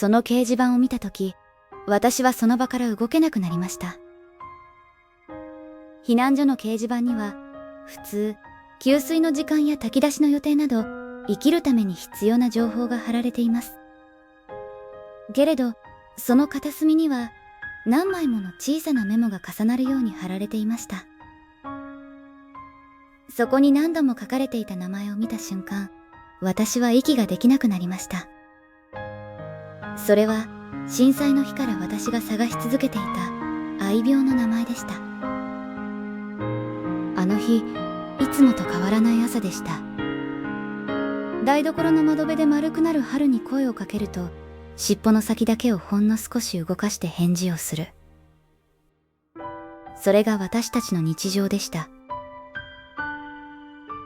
その掲示板を見たとき、私はその場から動けなくなりました。避難所の掲示板には、普通、給水の時間や炊き出しの予定など、生きるために必要な情報が貼られています。けれど、その片隅には、何枚もの小さなメモが重なるように貼られていました。そこに何度も書かれていた名前を見た瞬間、私は息ができなくなりました。それは、震災の日から私が探し続けていた愛病の名前でした。あの日、いつもと変わらない朝でした。台所の窓辺で丸くなる春に声をかけると、尻尾の先だけをほんの少し動かして返事をする。それが私たちの日常でした。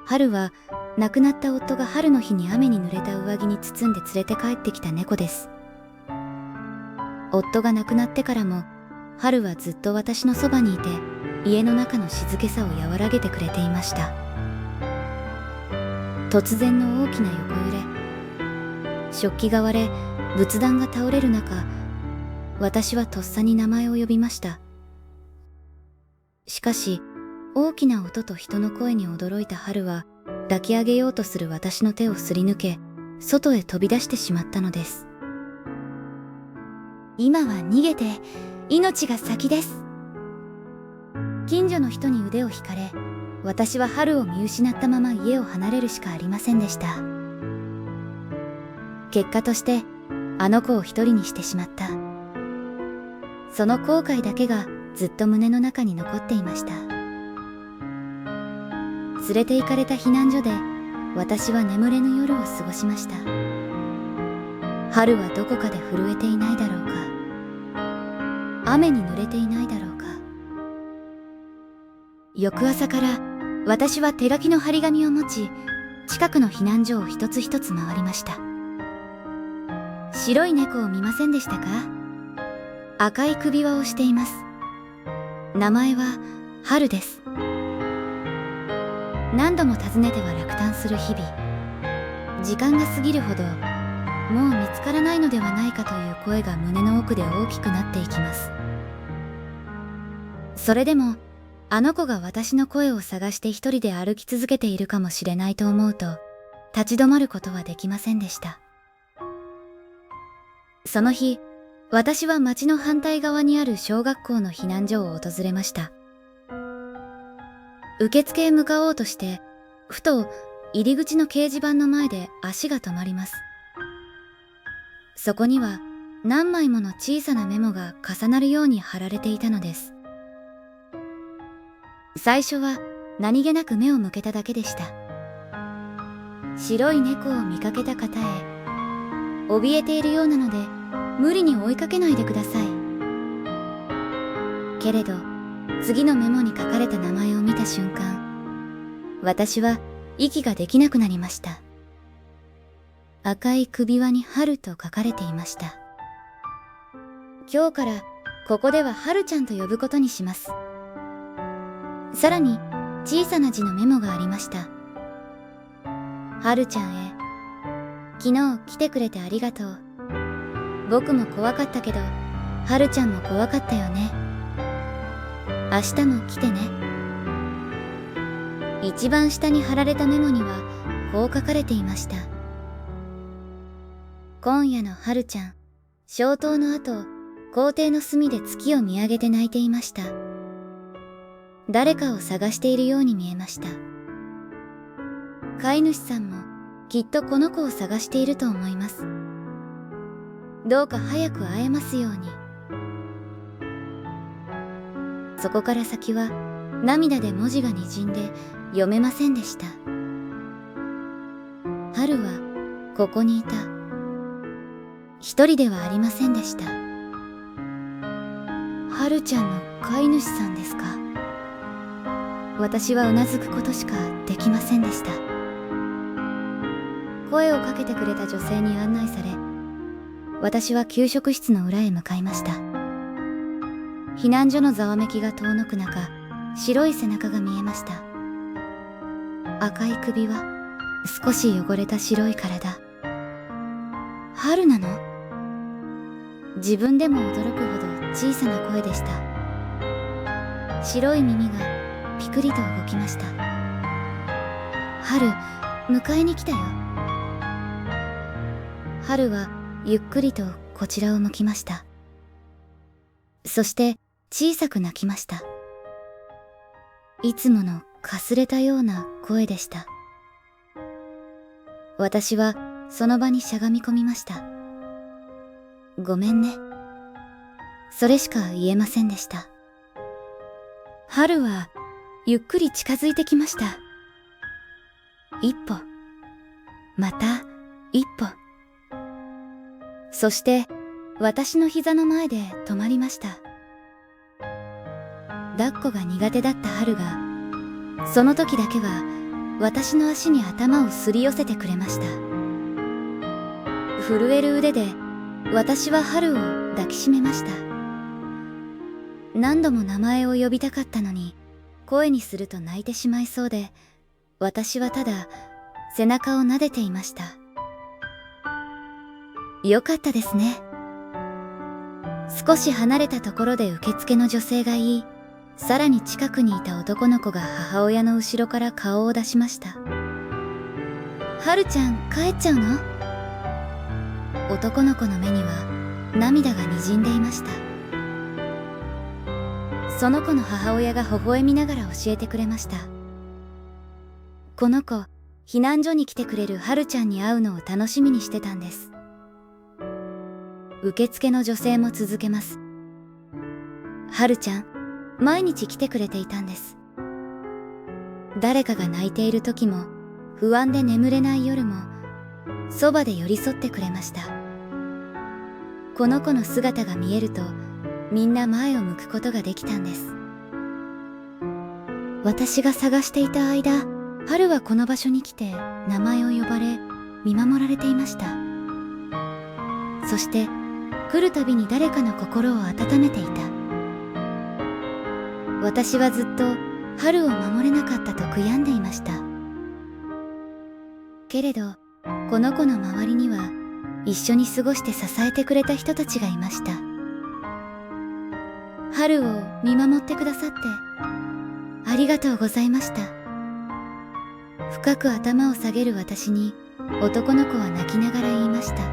春は、亡くなった夫が春の日に雨に濡れた上着に包んで連れて帰ってきた猫です。夫が亡くなってからも、春はずっと私のそばにいて、家の中の静けさを和らげてくれていました。突然の大きな横揺れ、食器が割れ、仏壇が倒れる中、私はとっさに名前を呼びました。しかし、大きな音と人の声に驚いた春は、抱き上げようとする私の手をすり抜け、外へ飛び出してしまったのです。今は逃げて、命が先です。近所の人に腕を引かれ、私は春を見失ったまま家を離れるしかありませんでした。結果として、あの子を一人にしてしまった。その後悔だけがずっと胸の中に残っていました。連れて行かれた避難所で、私は眠れぬ夜を過ごしました。春はどこかで震えていないだろうか。雨に濡れていないだろうか。翌朝から私は手書きの張り紙を持ち、近くの避難所を一つ一つ回りました。白い猫を見ませんでしたか？赤い首輪をしています。名前は春です。何度も訪ねては落胆する日々。時間が過ぎるほど、もう見つからないのではないかという声が胸の奥で大きくなっていきます。それでも、あの子が私の声を探して一人で歩き続けているかもしれないと思うと、立ち止まることはできませんでした。その日、私は町の反対側にある小学校の避難所を訪れました。受付へ向かおうとして、ふと入り口の掲示板の前で足が止まります。そこには何枚もの小さなメモが重なるように貼られていたのです。最初は何気なく目を向けただけでした。白い猫を見かけた方へ、怯えているようなので無理に追いかけないでください。けれど、次のメモに書かれた名前を見た瞬間、私は息ができなくなりました。赤い首輪に春と書かれていました。今日からここでは春ちゃんと呼ぶことにします。さらに小さな字のメモがありました。春ちゃんへ、昨日来てくれてありがとう。僕も怖かったけど、春ちゃんも怖かったよね。明日も来てね。一番下に貼られたメモにはこう書かれていました。今夜の春ちゃん、消灯の後、校庭の隅で月を見上げて泣いていました。誰かを探しているように見えました。飼い主さんもきっとこの子を探していると思います。どうか早く会えますように。そこから先は涙で文字がにじんで読めませんでした。春はここにいた。一人ではありませんでした。春ちゃんの飼い主さんですか？私はうなずくことしかできませんでした。声をかけてくれた女性に案内され、私は給食室の裏へ向かいました。避難所のざわめきが遠のく中、白い背中が見えました。赤い首輪、少し汚れた白い体。春なの？自分でも驚くほど小さな声でした。白い耳がピクリと動きました。春、迎えに来たよ。春はゆっくりとこちらを向きました。そして小さく泣きました。いつものかすれたような声でした。私はその場にしゃがみ込みました。ごめんね。それしか言えませんでした。春はゆっくり近づいてきました。一歩、また一歩。そして私の膝の前で止まりました。抱っこが苦手だった春が、その時だけは私の足に頭をすり寄せてくれました。震える腕で私は春を抱きしめました。何度も名前を呼びたかったのに、声にすると泣いてしまいそうで、私はただ背中を撫でていました。よかったですね。少し離れたところで受付の女性が言い、さらに近くにいた男の子が母親の後ろから顔を出しました。はるちゃん、帰っちゃうの？男の子の目には涙がにじんでいました。その子の母親が微笑みながら教えてくれました。この子、避難所に来てくれるはるちゃんに会うのを楽しみにしてたんです。受付の女性も続けます。はるちゃん、毎日来てくれていたんです。誰かが泣いている時も、不安で眠れない夜も、そばで寄り添ってくれました。この子の姿が見えると、みんな前を向くことができたんです。私が探していた間、春はこの場所に来て名前を呼ばれ、見守られていました。そして来るたびに誰かの心を温めていた。私はずっと春を守れなかったと悔やんでいました。けれどこの子の周りには一緒に過ごして支えてくれた人たちがいました。春を見守ってくださってありがとうございました。深く頭を下げる私に男の子は泣きながら言いました。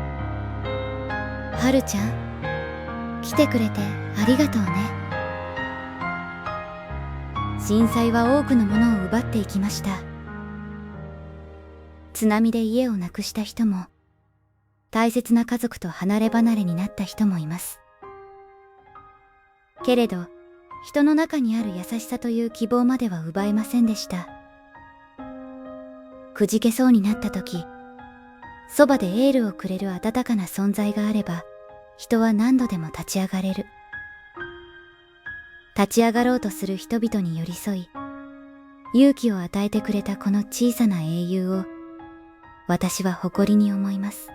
春ちゃん、来てくれてありがとうね。震災は多くのものを奪っていきました。津波で家をなくした人も、大切な家族と離れ離れになった人もいます。けれど、人の中にある優しさという希望までは奪えませんでした。くじけそうになった時、そばでエールをくれる温かな存在があれば、人は何度でも立ち上がれる。立ち上がろうとする人々に寄り添い、勇気を与えてくれたこの小さな英雄を、私は誇りに思います。